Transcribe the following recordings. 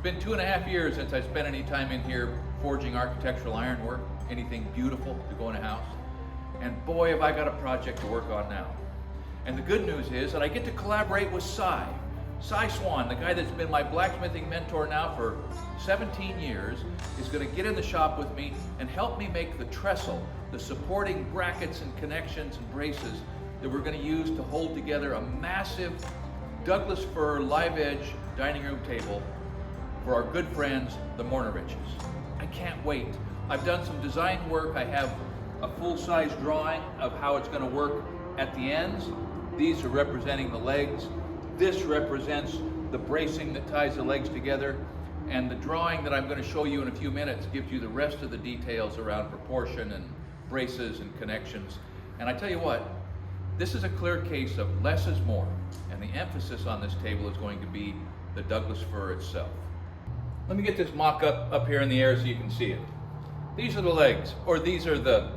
been 2.5 years since I spent any time in here forging architectural ironwork, anything beautiful to go in a house. And boy, have I got a project to work on now. And the good news is that I get to collaborate with Cy Swan, the guy that's been my blacksmithing mentor now for 17 years, is going to get in the shop with me and help me make the trestle, the supporting brackets and connections and braces that we're going to use to hold together a massive Douglas fir live edge dining room table for our good friends, the Mornariches. I can't wait. I've done some design work. I have a full-size drawing of how it's going to work at the ends. These are representing the legs. This represents the bracing that ties the legs together. And the drawing that I'm going to show you in a few minutes gives you the rest of the details around proportion and braces and connections. And I tell you what, this is a clear case of less is more. And the emphasis on this table is going to be the Douglas fir itself. Let me get this mock-up up here in the air so you can see it. These are the legs, or these are the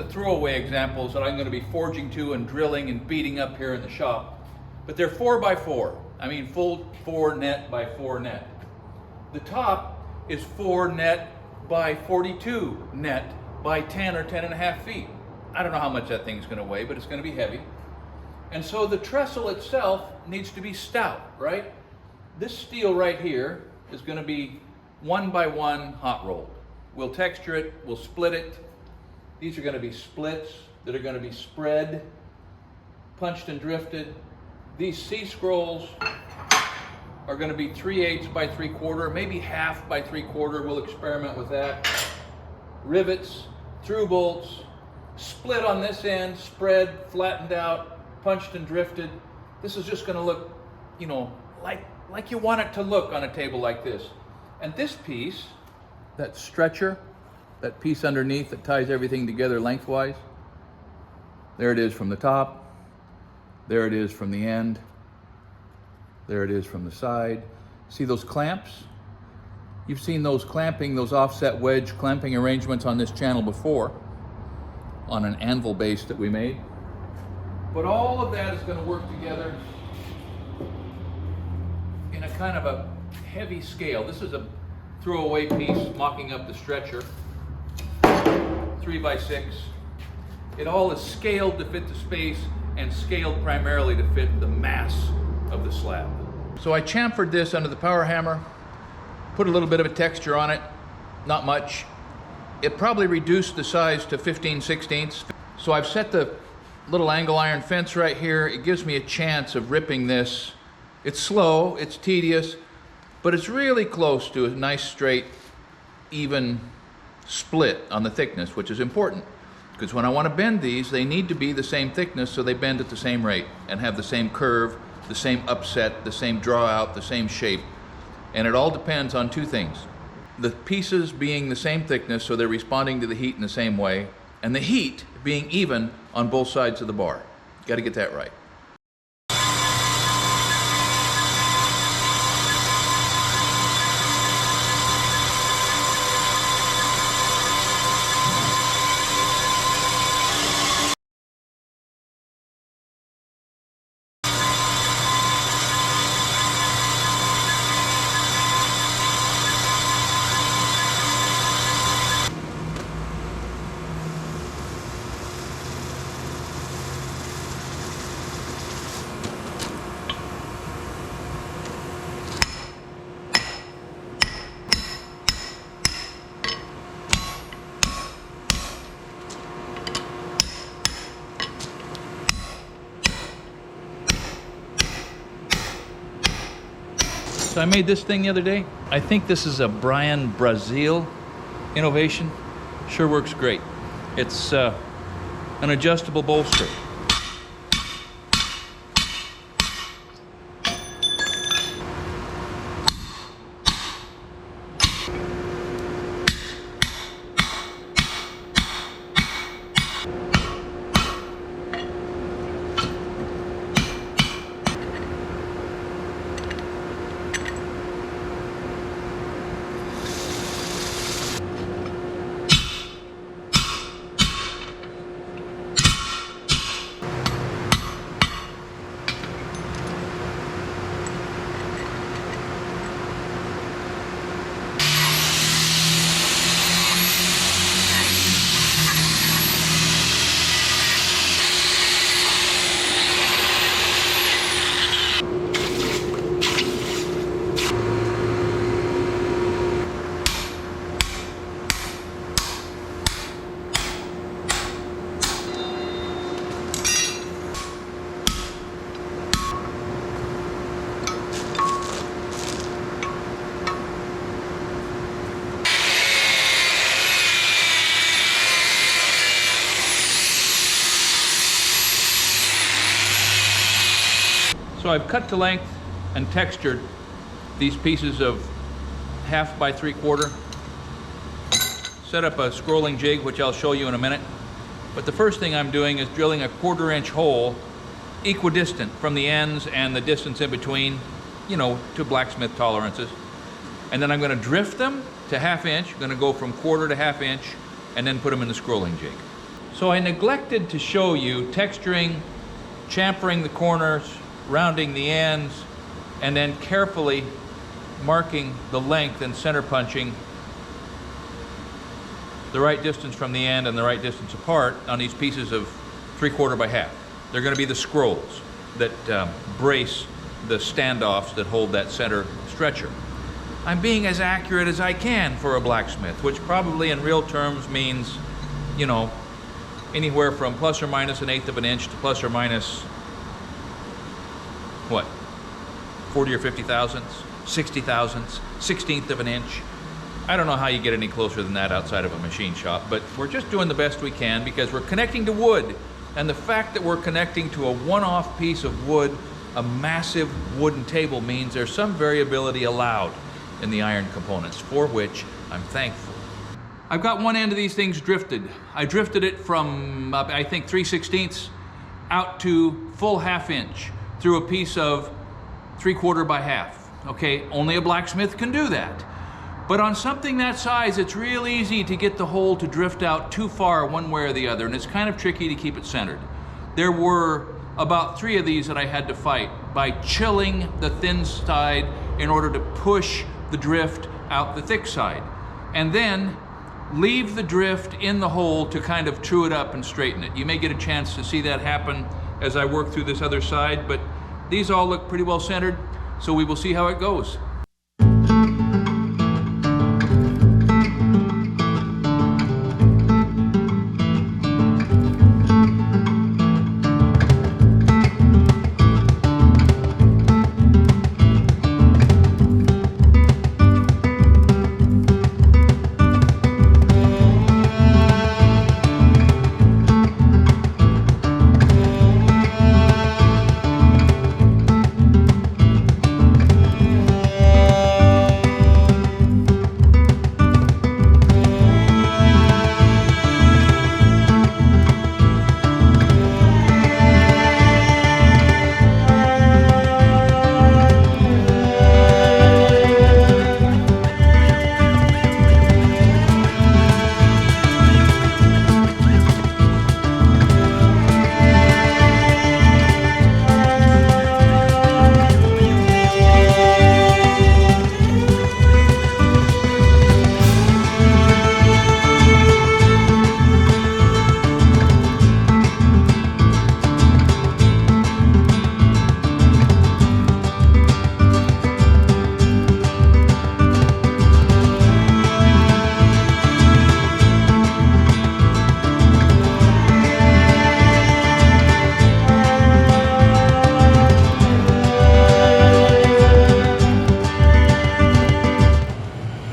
throwaway examples that I'm going to be forging to and drilling and beating up here in the shop. But they're 4x4. I mean full 4 net by 4 net. The top is 4 net by 42 net by 10 or 10.5 feet. I don't know how much that thing's going to weigh, but it's going to be heavy. And so the trestle itself needs to be stout, right? This steel right here is going to be 1x1 hot rolled. We'll texture it, we'll split it. These are going to be splits that are going to be spread, punched and drifted. These C-scrolls are going to be 3/8 by 3/4, maybe half by 3/4. We'll experiment with that. Rivets, through bolts, split on this end, spread, flattened out, punched and drifted. This is just going to look, you know, like you want it to look on a table like this. And this piece, that stretcher, that piece underneath that ties everything together lengthwise, there it is from the top. There it is from the end. There it is from the side. See those clamps? You've seen those clamping, those offset wedge clamping arrangements on this channel before, on an anvil base that we made. But all of that is going to work together in a kind of a heavy scale. This is a throwaway piece mocking up the stretcher, 3x6. It all is scaled to fit the space and scaled primarily to fit the mass of the slab. So I chamfered this under the power hammer, put a little bit of a texture on it, not much. It probably reduced the size to 15/16. So I've set the little angle iron fence right here. It gives me a chance of ripping this. It's slow, it's tedious, but it's really close to a nice straight, even split on the thickness, which is important. Because when I want to bend these, they need to be the same thickness so they bend at the same rate and have the same curve, the same upset, the same draw out, the same shape. And it all depends on two things. The pieces being the same thickness so they're responding to the heat in the same way, and the heat being even on both sides of the bar. Got to get that right. So I made this thing the other day. I think this is a Brian Brazil innovation. Sure works great. It's an adjustable bolster. So I've cut to length and textured these pieces of 1/2 by 3/4. Set up a scrolling jig, which I'll show you in a minute. But the first thing I'm doing is drilling a 1/4 inch hole equidistant from the ends and the distance in between, you know, to blacksmith tolerances. And then I'm going to drift them to 1/2 inch. I'm going to go from 1/4 to 1/2 inch and then put them in the scrolling jig. So I neglected to show you texturing, chamfering the corners, rounding the ends, and then carefully marking the length and center punching the right distance from the end and the right distance apart on these pieces of 3/4 by 1/2. They're going to be the scrolls that brace the standoffs that hold that center stretcher. I'm being as accurate as I can for a blacksmith, which probably in real terms means, you know, anywhere from plus or minus 1/8 of an inch to plus or minus, what, 40 or 50 thousandths, 60 thousandths, 1/16 of an inch. I don't know how you get any closer than that outside of a machine shop, but we're just doing the best we can because we're connecting to wood. And the fact that we're connecting to a one-off piece of wood, a massive wooden table, means there's some variability allowed in the iron components, for which I'm thankful. I've got one end of these things drifted. I drifted it from, I think, 3/16 out to full 1/2 inch through a piece of 3/4 by 1/2. Okay, only a blacksmith can do that. But on something that size, it's real easy to get the hole to drift out too far one way or the other, and it's kind of tricky to keep it centered. There were about 3 of these that I had to fight by chilling the thin side in order to push the drift out the thick side. And then leave the drift in the hole to kind of true it up and straighten it. You may get a chance to see that happen as I work through this other side, but these all look pretty well centered, so we will see how it goes.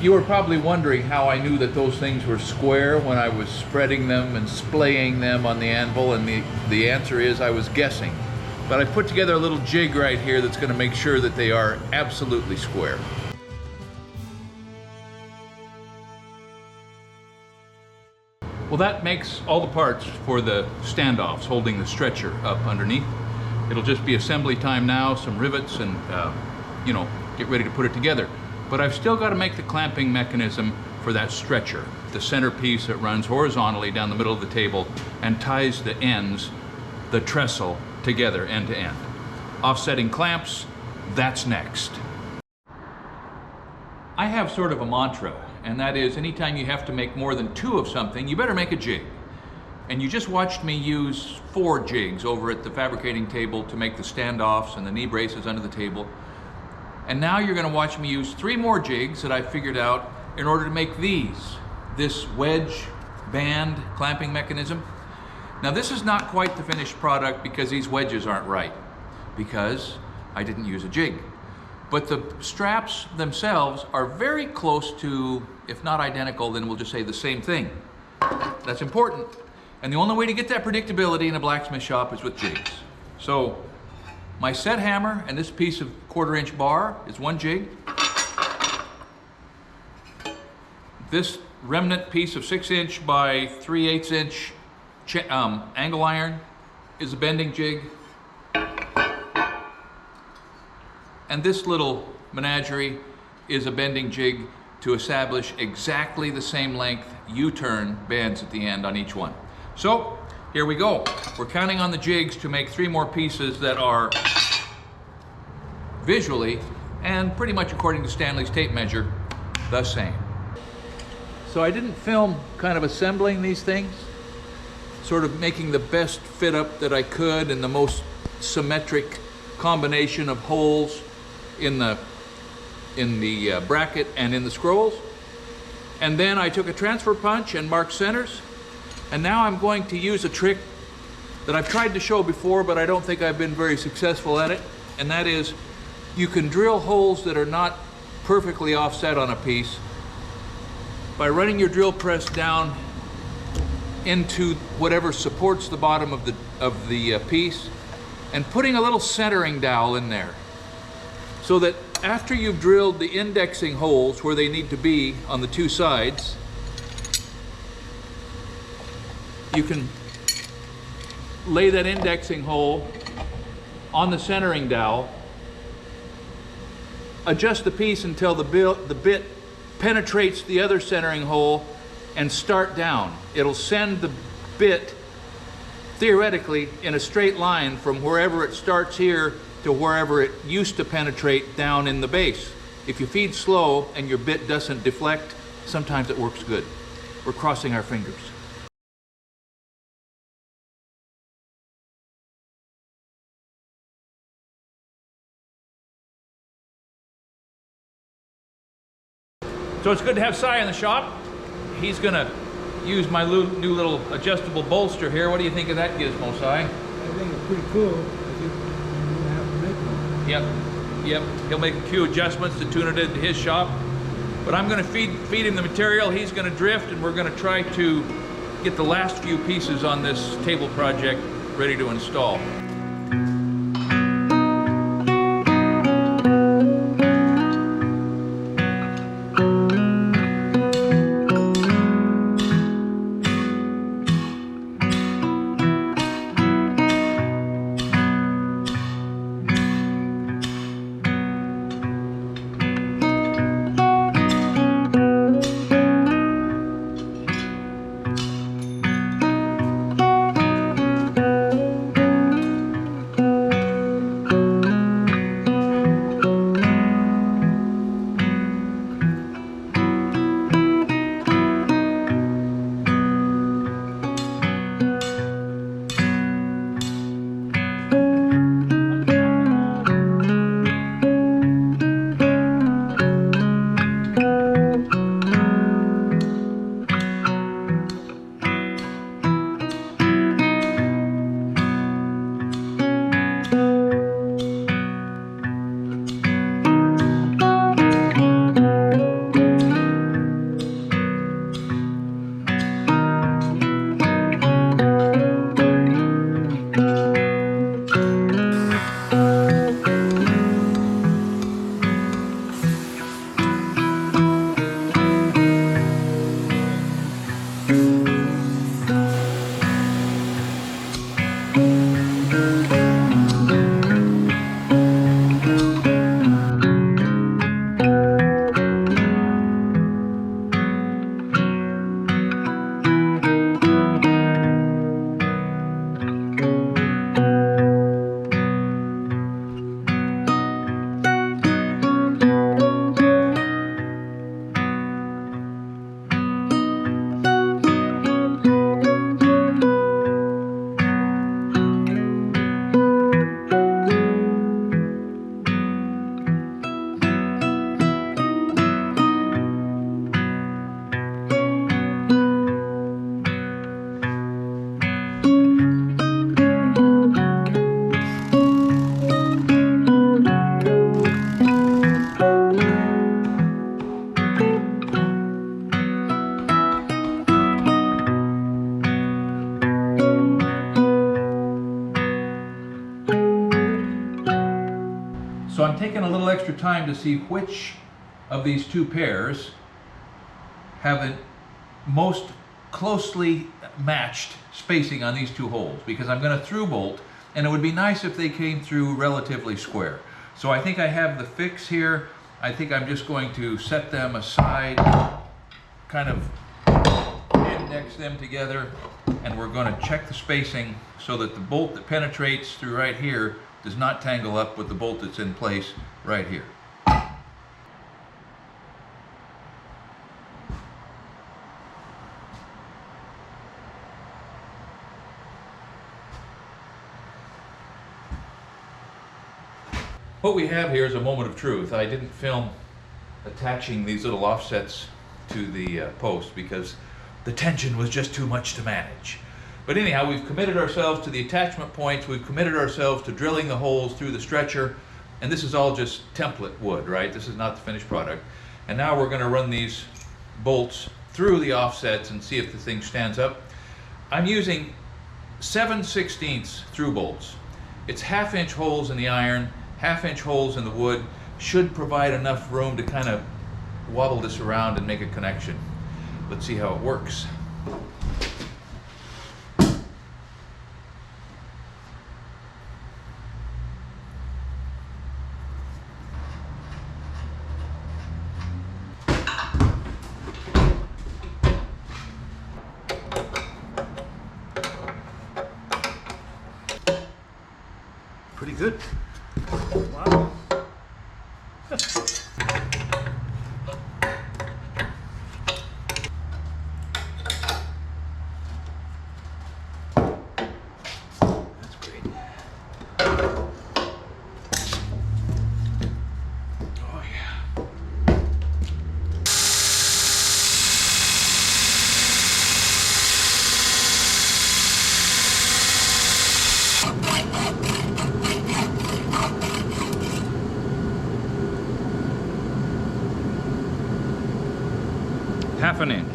You were probably wondering how I knew that those things were square when I was spreading them and splaying them on the anvil, and the answer is I was guessing. But I put together a little jig right here that's going to make sure that they are absolutely square. Well, that makes all the parts for the standoffs holding the stretcher up underneath. It'll just be assembly time now, some rivets, and you know, get ready to put it together. But I've still got to make the clamping mechanism for that stretcher, the centerpiece that runs horizontally down the middle of the table and ties the ends, the trestle, together end to end. Offsetting clamps, that's next. I have sort of a mantra, and that is anytime you have to make more than 2 of something, you better make a jig. And you just watched me use 4 jigs over at the fabricating table to make the standoffs and the knee braces under the table. And now you're going to watch me use 3 more jigs that I figured out in order to make this wedge band clamping mechanism. Now this is not quite the finished product because these wedges aren't right, because I didn't use a jig. But the straps themselves are very close to, if not identical, then we'll just say the same thing. That's important. And the only way to get that predictability in a blacksmith shop is with jigs. So My set hammer and this piece of 1/4 inch bar is 1 jig. This remnant piece of 6 inch by 3/8 inch angle iron is a bending jig. And this little menagerie is a bending jig to establish exactly the same length U-turn bands at the end on each one. So here we go. We're counting on the jigs to make 3 more pieces that are visually and pretty much according to Stanley's tape measure the same. So I didn't film kind of assembling these things, sort of making the best fit up that I could and the most symmetric combination of holes in the bracket and in the scrolls. And then I took a transfer punch and marked centers. And now I'm going to use a trick that I've tried to show before, but I don't think I've been very successful at it. And that is, you can drill holes that are not perfectly offset on a piece by running your drill press down into whatever supports the bottom of the piece and putting a little centering dowel in there, so that after you've drilled the indexing holes where they need to be on the 2 sides, you can lay that indexing hole on the centering dowel, adjust the piece until the bit penetrates the other centering hole, and start down. It'll send the bit theoretically in a straight line from wherever it starts here to wherever it used to penetrate down in the base. If you feed slow and your bit doesn't deflect, sometimes it works good. We're crossing our fingers. So it's good to have Cy in the shop. He's gonna use my new little adjustable bolster here. What do you think of that gizmo, Cy? I think it's pretty cool. You don't have to make one. Yep. He'll make a few adjustments to tune it into his shop. But I'm gonna feed him the material. He's gonna drift, and we're gonna try to get the last few pieces on this table project ready to install. time to see which of these two pairs have the most closely matched spacing on these two holes, because I'm going to through bolt, and it would be nice if they came through relatively square. So I think I have the fix here. I think I'm just going to set them aside, kind of index them together, and we're going to check the spacing so that the bolt that penetrates through right here does not tangle up with the bolt that's in place right here. What we have here is a moment of truth. I didn't film attaching these little offsets to the post because the tension was just too much to manage. But anyhow, we've committed ourselves to the attachment points, we've committed ourselves to drilling the holes through the stretcher, and this is all just template wood, right? This is not the finished product. And now we're going to run these bolts through the offsets and see if the thing stands up. I'm using 7/16 through bolts. It's 1/2 inch holes in the iron, 1/2 inch holes in the wood. Should provide enough room to kind of wobble this around and make a connection. Let's see how it works. Pretty good. Wow. That's great. Oh yeah. Half an inch.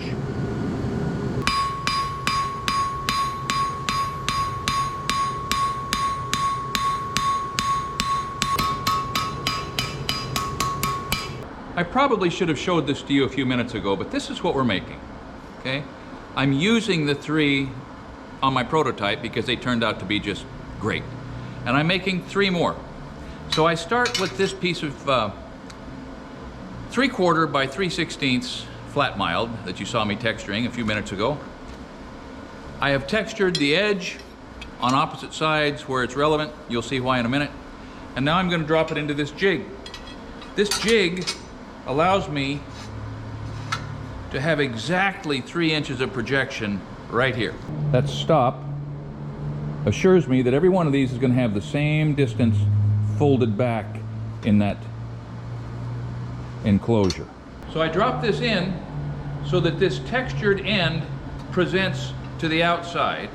I probably should have showed this to you a few minutes ago, but this is what we're making, okay? I'm using the 3 on my prototype because they turned out to be just great. And I'm making 3 more. So I start with this piece of 3/4 by 3/16 flat mild that you saw me texturing a few minutes ago. I have textured the edge on opposite sides where it's relevant. You'll see why in a minute. And now I'm going to drop it into this jig. This jig allows me to have exactly 3 inches of projection right here. That stop assures me that every one of these is going to have the same distance folded back in that enclosure. So I drop this in so that this textured end presents to the outside,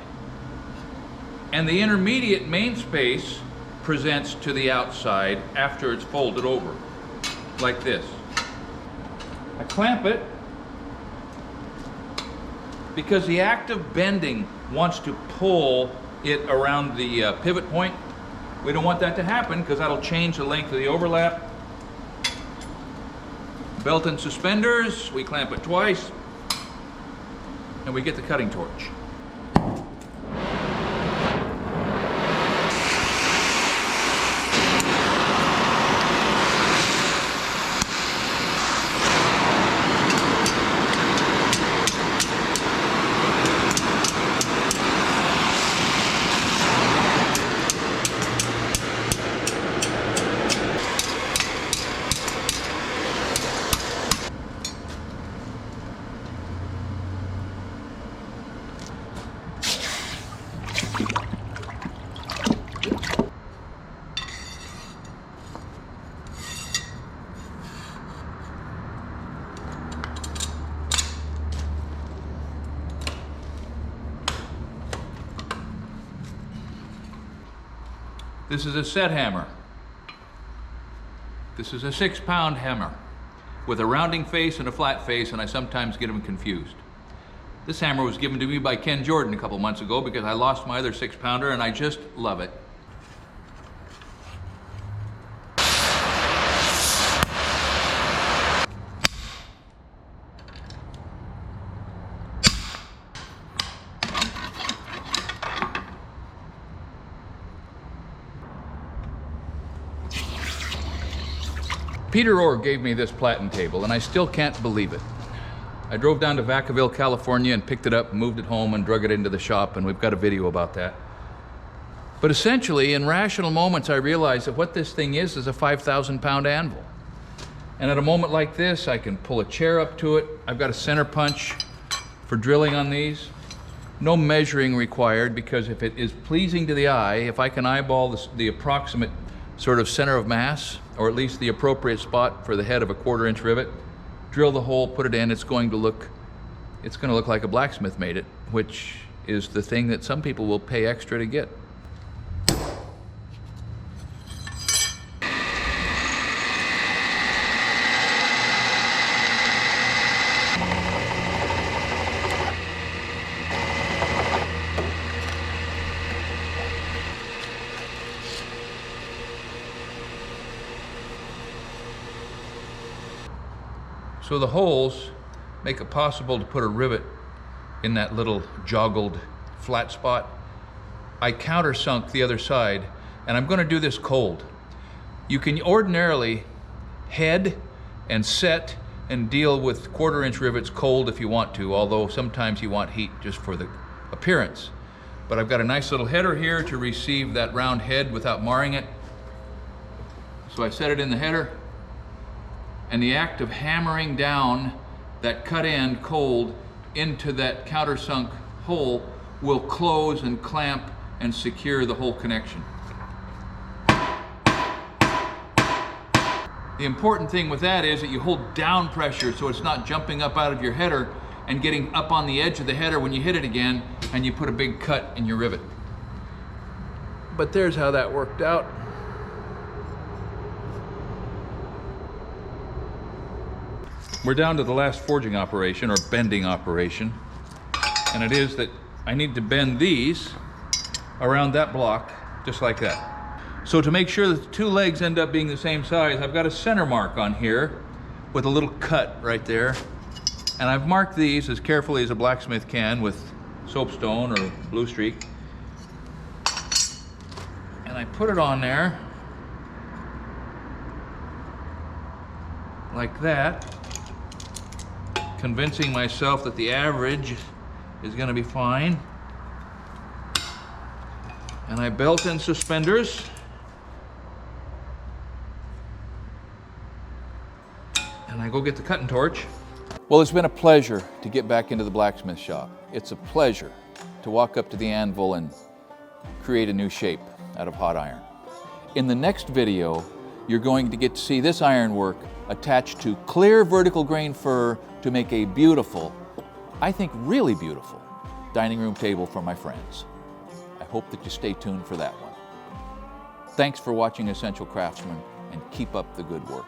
and the intermediate main space presents to the outside after it's folded over, like this. I clamp it because the act of bending wants to pull it around the pivot point. We don't want that to happen because that'll change the length of the overlap. Belt and suspenders, we clamp it twice, and we get the cutting torch. This is a set hammer. This is a 6-pound hammer with a rounding face and a flat face, and I sometimes get them confused. This hammer was given to me by Ken Jordan a couple months ago because I lost my other 6-pounder, and I just love it. Peter Orr gave me this platen table, and I still can't believe it. I drove down to Vacaville, California, and picked it up, moved it home, and drug it into the shop, and we've got a video about that. But essentially, in rational moments, I realized that what this thing is a 5,000-pound anvil. And at a moment like this, I can pull a chair up to it. I've got a center punch for drilling on these. No measuring required, because if it is pleasing to the eye, if I can eyeball the approximate sort of center of mass, or at least the appropriate spot for the head of a 1/4-inch rivet, drill the hole, put it in, it's going to look like a blacksmith made it, which is the thing that some people will pay extra to get. So the holes make it possible to put a rivet in that little joggled flat spot. I countersunk the other side, and I'm going to do this cold. You can ordinarily head and set and deal with 1/4-inch rivets cold if you want to, although sometimes you want heat just for the appearance. But I've got a nice little header here to receive that round head without marring it. So I set it in the header, and the act of hammering down that cut end cold into that countersunk hole will close and clamp and secure the whole connection. The important thing with that is that you hold down pressure so it's not jumping up out of your header and getting up on the edge of the header when you hit it again and you put a big cut in your rivet. But there's how that worked out. We're down to the last forging operation, or bending operation, and it is that I need to bend these around that block, just like that. So to make sure that the two legs end up being the same size, I've got a center mark on here with a little cut right there, and I've marked these as carefully as a blacksmith can with soapstone or blue streak, and I put it on there like that, convincing myself that the average is going to be fine. And I belt in suspenders. And I go get the cutting torch. Well, it's been a pleasure to get back into the blacksmith shop. It's a pleasure to walk up to the anvil and create a new shape out of hot iron. In the next video, you're going to get to see this ironwork attached to clear vertical grain fur to make a beautiful, I think really beautiful, dining room table for my friends. I hope that you stay tuned for that one. Thanks for watching Essential Craftsman, and keep up the good work.